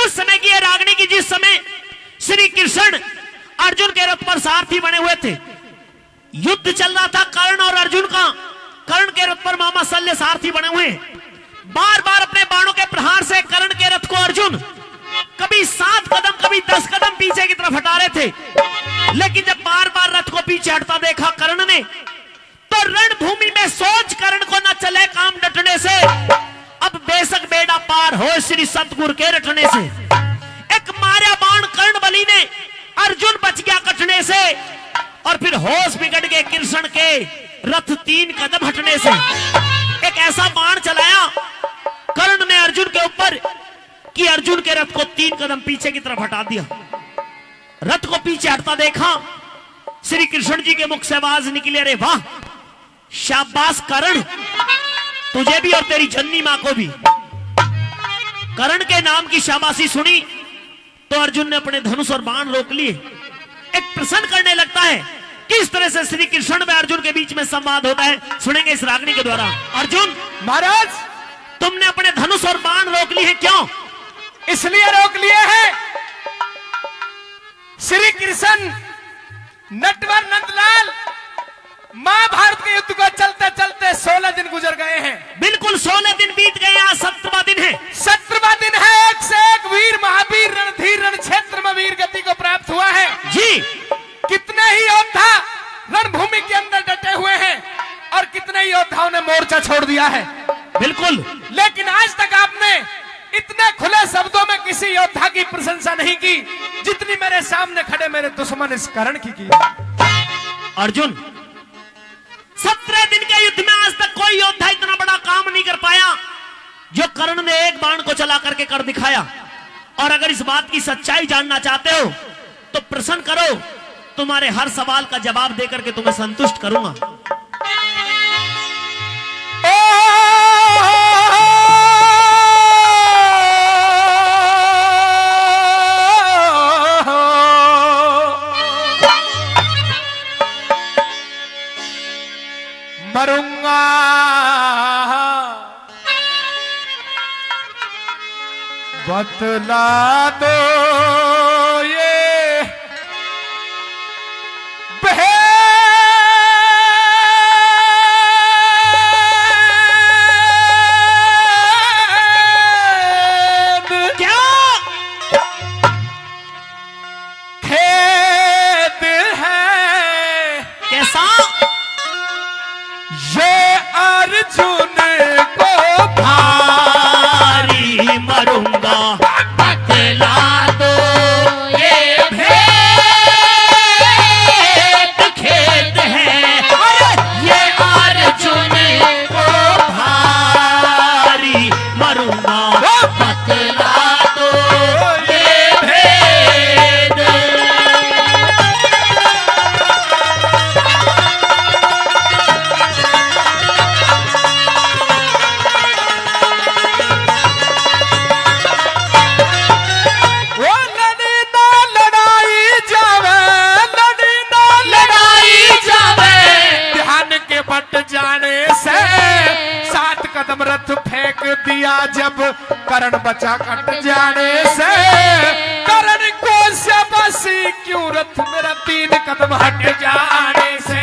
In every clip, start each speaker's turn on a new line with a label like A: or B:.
A: उस समय की रागनी की जिस समय श्री कृष्ण अर्जुन के रथ पर सारथी बने हुए थे, युद्ध चल रहा था कर्ण और अर्जुन का। कर्ण के रथ पर मामा शल्य सारथी बने हुए हैं। बार बार अपने बाणों के प्रहार से कर्ण के रथ को अर्जुन कभी 7 कदम कभी 10 कदम पीछे की तरफ हटा रहे थे। लेकिन जब बार बार रथ को पीछे हटता देखा कर्ण ने, तो रणभूमि में सोच कर्ण को न चले काम डटने से, अब बेशक बेड़ा पार हो श्री सतगुरु के रटने से। एक मारा बाण कर्ण बली ने, अर्जुन बच गया कटने से, और फिर होश बिगड़ गए कृष्ण के रथ 3 कदम हटने से। एक ऐसा बाण चलाया कर्ण ने अर्जुन के ऊपर कि अर्जुन के रथ को 3 कदम पीछे की तरफ हटा दिया। रथ को पीछे हटता देखा, श्री कृष्ण जी के मुख से आवाज निकली, अरे वाह, शाबाश कर्ण, तुझे भी और तेरी जन्नी मां को भी। कर्ण के नाम की शाबाशी सुनी तो अर्जुन ने अपने धनुष और बाण रोक लिए। एक प्रश्न करने लगता है किस तरह से श्री कृष्ण व अर्जुन के बीच में संवाद होता है, सुनेंगे इस रागनी के द्वारा। अर्जुन
B: महाराज,
A: तुमने अपने धनुष और बाण रोक लिए हैं, क्यों?
B: इसलिए रोक लिए हैं, श्री कृष्ण नटवर नंदलाल महाभारत के युद्ध को चलते चलते 16 दिन गुजर गए हैं।
A: बिल्कुल 16 दिन बीत गए, आज 17वां दिन है।
B: 17वां दिन है। एक से एक वीर महावीर रणधीर रण क्षेत्र में वीर गति को प्राप्त हुआ है
A: जी।
B: कितने ही योद्धा रणभूमि के अंदर डटे हुए हैं और कितने ही योद्धाओं ने मोर्चा छोड़ दिया है।
A: बिल्कुल,
B: लेकिन आज तक आपने इतने खुले शब्दों में किसी योद्धा की प्रशंसा नहीं की जितनी मेरे सामने खड़े मेरे दुश्मन इस कर्ण की।
A: अर्जुन, 17 दिन के युद्ध में आज तक कोई योद्धा इतना बड़ा काम नहीं कर पाया जो कर्ण ने एक बाण को चला करके कर दिखाया। और अगर इस बात की सच्चाई जानना चाहते हो तो प्रश्न करो, तुम्हारे हर सवाल का जवाब देकर के तुम्हें संतुष्ट करूंगा।
B: मरूंगा बतला दो ये
A: क्या
B: खेद है
A: कैसा?
B: ये अर्जुन को
A: भारी मरूंगा बतला दो ये भेद खेद है, ये अर्जुन को भारी मरूंगा बतला दो ये भेद।
B: कदम रथ फेंक दिया जब कर्ण बचा कट जाने से। कर्ण को शाबाशी क्यों रथ मेरा 3 कदम हट जाने से।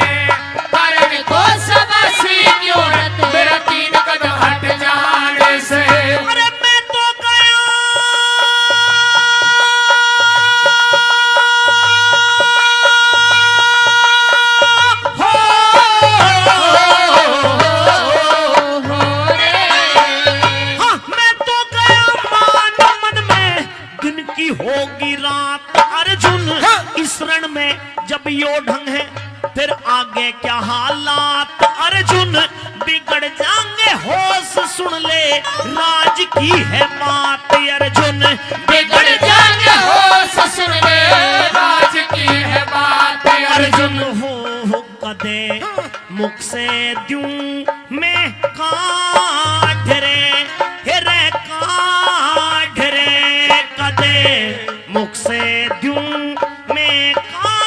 B: कर्ण को शाबाशी क्यों रथ मेरा 3 कदम हट जाने से।
A: अरे मैं तो गया होगी रात अर्जुन, इस रण में जब यो ढंग है फिर आगे क्या हालात। अर्जुन बिगड़ जाएंगे होश सुन ले राज की है बात। अर्जुन बिगड़ जाएंगे होश सुन ले राज की है बात। अर्जुन हो कदे मुख से द्यूं मैं काढ़ रे काढ़ रे कदे मुख से द्यूं मैं काट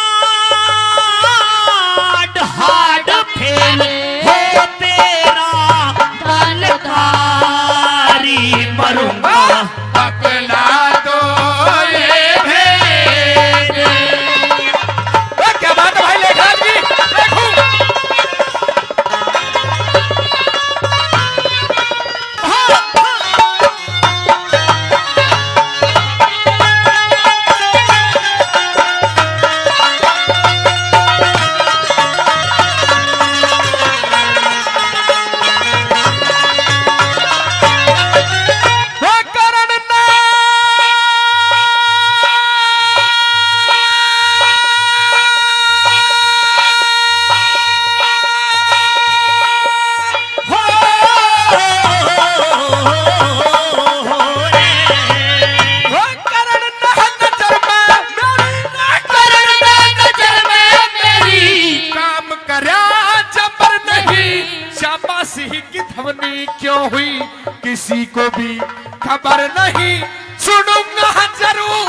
A: हाड फेल हो तेरा बलकारी मरूंगा
B: बतला दो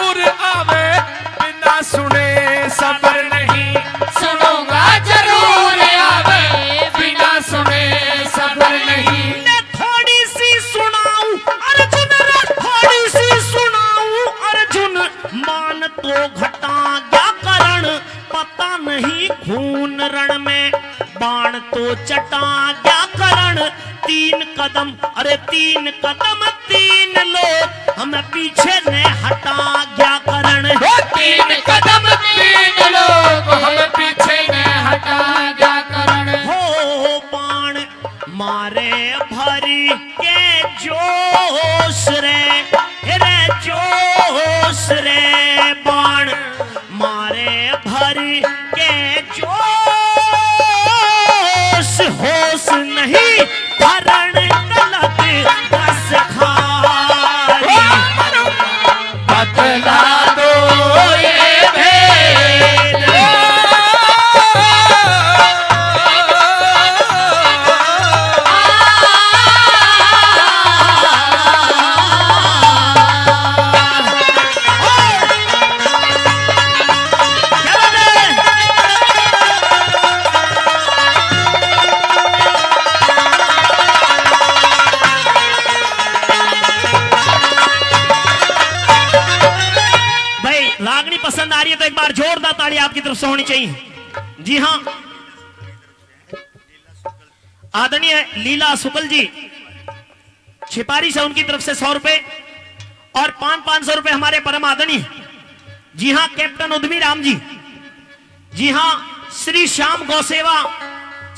B: जरूर आवे, बिना सुने सब्र नहीं। सुनूंगा जरूर आवे, बिना सुने सब्र नहीं।
A: मैं थोड़ी सी सुनाऊं अर्जुन रे, थोड़ी सी सुनाऊं अर्जुन, मान तो घटा क्या करण, पता नहीं खून रण में, बाण तो चटा क्या करण। 3 कदम, अरे 3 कदम 3 लोग हमें पीछे ने हटा क्या करण।
B: 3 कदम 3 लोग हमें पीछे ने हटा क्या करण।
A: हो बाण मारे भरी के जोश रे, रे जोश रे, बाण मारे भरी के जोश, होश नहीं हरण गलत दस खारी।
B: बतला दो ये भेद,
A: रागनी पसंद आ रही है तो एक बार जोरदार ताली आपकी तरफ से होनी चाहिए। जी हां, आदरणीय लीला शुक्ल जी छिपारी से उनकी तरफ से 100 रुपए और 500 रुपए हमारे परम आदरणीय, जी हां, कैप्टन उद्यमी राम जी, जी हां, श्री श्याम गौसेवा,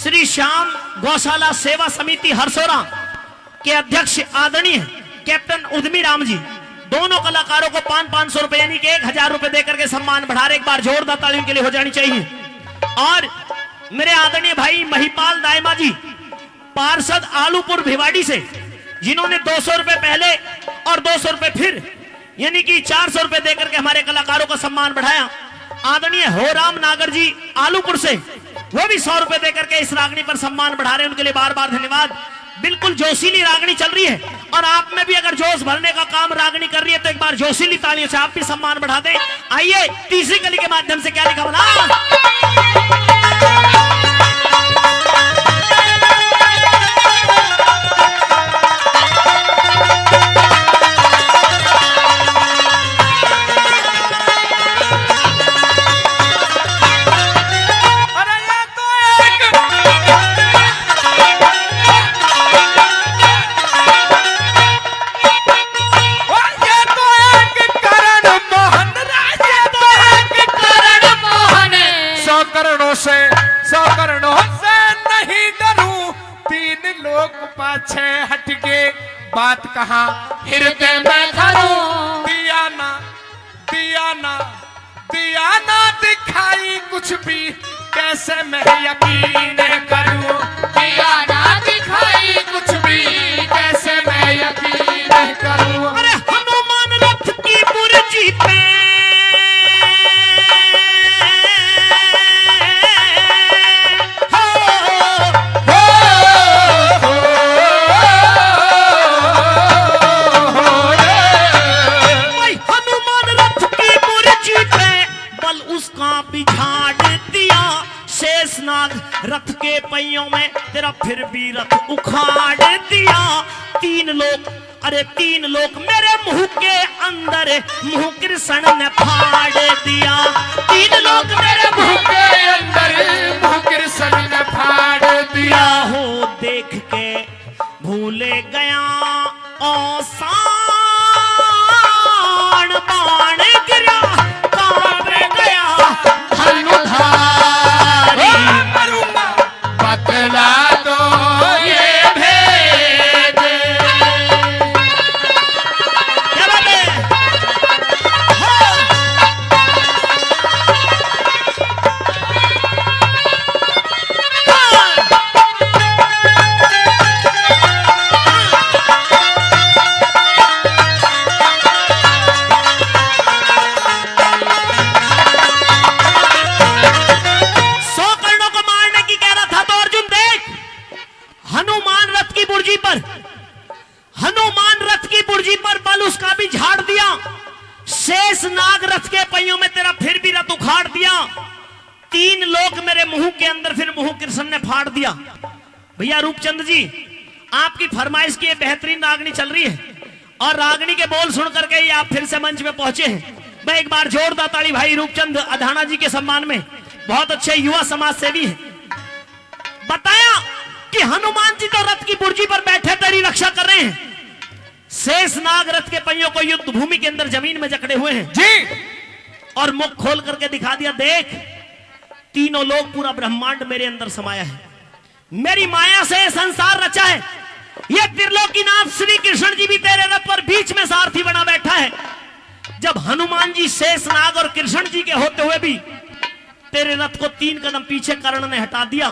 A: श्री श्याम गौशाला सेवा समिति हरसोरा के अध्यक्ष आदरणीय कैप्टन उद्यमी राम जी, दोनों कलाकारों को 500 रुपए यानी कि 1000 रुपए देकर के सम्मान बढ़ा रहे। एक बार जोरदार तालियों के लिए हो जानी चाहिए। और मेरे आदरणीय भाई महिपाल दायमा जी पार्षद आलूपुर भिवाड़ी से, जिन्होंने 200 रुपए पहले और 200 रुपए फिर यानी कि 400 रुपए देकर के हमारे कलाकारों का सम्मान बढ़ाया। आदरणीय होराम नागर जी आलूपुर से, वो भी 100 रुपए देकर के इस रागनी पर सम्मान बढ़ा रहे हैं, उनके लिए बार बार धन्यवाद। बिल्कुल जोशीली रागनी चल रही है और आप में भी अगर जोश भरने का काम रागनी कर रही है तो एक बार जोशीली तालियों से आप भी सम्मान बढ़ा दें। आइए तीसरी कली के माध्यम से क्या लिखा बना,
B: पाछे हटके बात कहा हृदय में धरूं। दिया ना दिया ना दिया ना दिखाई कुछ भी, कैसे मैं यकीन करूं। दिया ना दिखाई कुछ भी, कैसे मैं यकीन करूं।
A: अरे हनुमान रथ की बुर्जी पे रथ के पहियों में तेरा फिर भी रथ उखाड़ दिया। 3 लोग, अरे 3 लोग मेरे मुंह के अंदर, मुंह कृष्ण ने फाड़ दिया। 3 लोग मेरे मुंह के अंदर,
B: मुंह कृष्ण ने फाड़ दिया।
A: हो देख के भूले गया औसान, बाण गिरा कांप गया धनुधारी।
B: बतला दो ये भेद,
A: क्या बात है? शेष नाग रथ के पहियों में तेरा फिर भी रथ उखाड़ दिया। 3 लोग मेरे मुंह के अंदर फिर मुंह कृष्ण ने फाड़ दिया। भैया रूपचंद जी, आपकी फरमाइश की बेहतरीन रागनी चल रही है और रागनी के बोल सुन करके ही आप फिर से मंच में पहुंचे हैं। मैं एक बार जोरदार ताली भाई रूपचंद अधाना जी के सम्मान में, बहुत अच्छे युवा समाज सेवी हैं। बताया कि हनुमान जी तो रथ की बुर्जी पर बैठे तेरी रक्षा कर रहे हैं, शेष नाग रथ के पहियों को युद्ध भूमि के अंदर जमीन में जकड़े हुए हैं
B: जी।
A: और मुख खोल करके दिखा दिया, देख 3 लोग पूरा ब्रह्मांड मेरे अंदर समाया है, मेरी माया से संसार रचा है। ये त्रिलोकीनाथ श्री कृष्ण जी भी तेरे रथ पर बीच में सारथी बना बैठा है। जब हनुमान जी शेषनाग और कृष्ण जी के होते हुए भी तेरे रथ को 3 कदम पीछे कर्ण ने हटा दिया,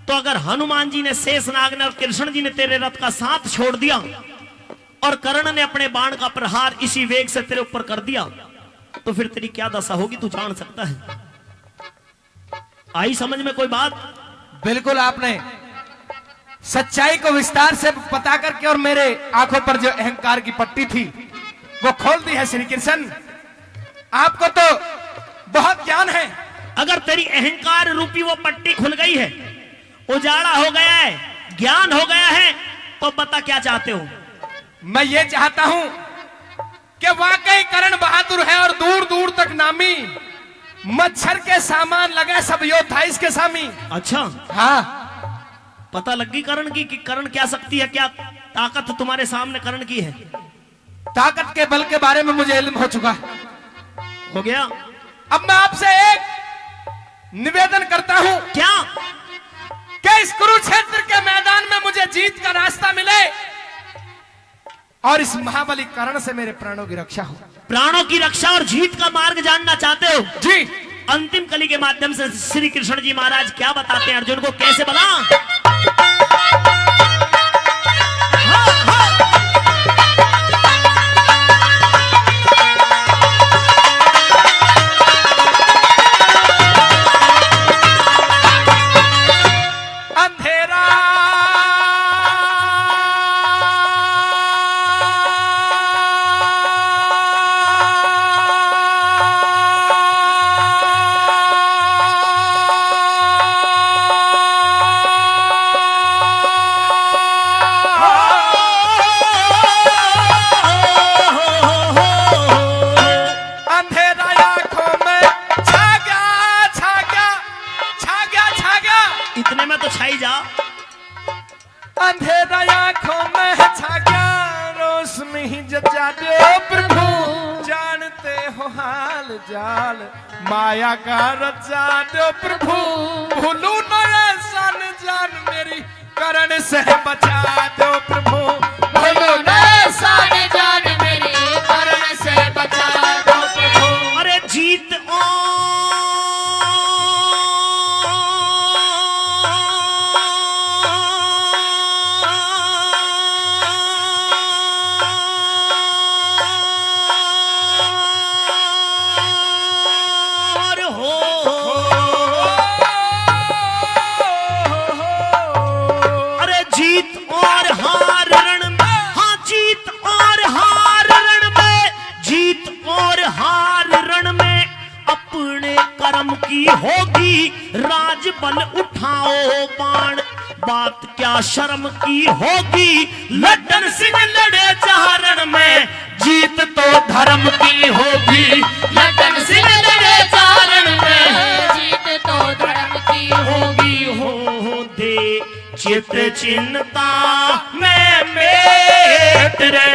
A: तो अगर हनुमान जी ने, शेषनाग ने और कृष्ण जी ने तेरे रथ का साथ छोड़ दिया और कर्ण ने अपने बाण का प्रहार इसी वेग से तेरे ऊपर कर दिया, तो फिर तेरी क्या दशा होगी तू जान सकता है। आई समझ में कोई बात?
B: बिल्कुल, आपने सच्चाई को विस्तार से पता करके और मेरे आंखों पर जो अहंकार की पट्टी थी वो खोल दी है श्री कृष्ण। आपको तो बहुत ज्ञान है।
A: अगर तेरी अहंकार रूपी वो पट्टी खुल गई है, उजाड़ा हो गया है, ज्ञान हो गया है, तो बता क्या चाहते हो?
B: मैं ये चाहता हूं कि वाकई कर्ण बहादुर है और दूर दूर तक नामी, मच्छर के सामान लगे सब योद्धा इसके सामी।
A: अच्छा,
B: हाँ,
A: पता लग गई कर्ण की कि कर्ण क्या शक्ति है, क्या ताकत तुम्हारे सामने कर्ण की है?
B: ताकत के बल के बारे में मुझे इल्म हो चुका
A: हो गया।
B: अब मैं आपसे एक निवेदन करता हूं,
A: क्या?
B: कि इस कुरुक्षेत्र के मैदान में मुझे जीत का रास्ता मिले और इस महाबली कर्ण से मेरे प्राणों की रक्षा हो।
A: प्राणों की रक्षा और जीत का मार्ग जानना चाहते हो?
B: जी।
A: अंतिम कली के माध्यम से श्री कृष्ण जी महाराज क्या बताते हैं अर्जुन को, कैसे बना?
B: अंधेरा आंखों में छा गया, रोशनी जचा दो प्रभु, जानते हो हाल जाल माया का रचा दो प्रभु, भूलू न सन जान मेरी कर्ण से बचा दो प्रभु, भूलू न सन जान मेरी कर्ण से बचा दो प्रभु।
A: अरे जीत की होगी, राज बल उठाओ बाण, बात क्या शर्म की होगी, लड्डन सिंह लड़े चारण में, जीत तो धर्म की होगी, लड्डन सिंह लड़े चारण में, जीत तो धर्म की होगी। हो दे चित चिंता में मेट रे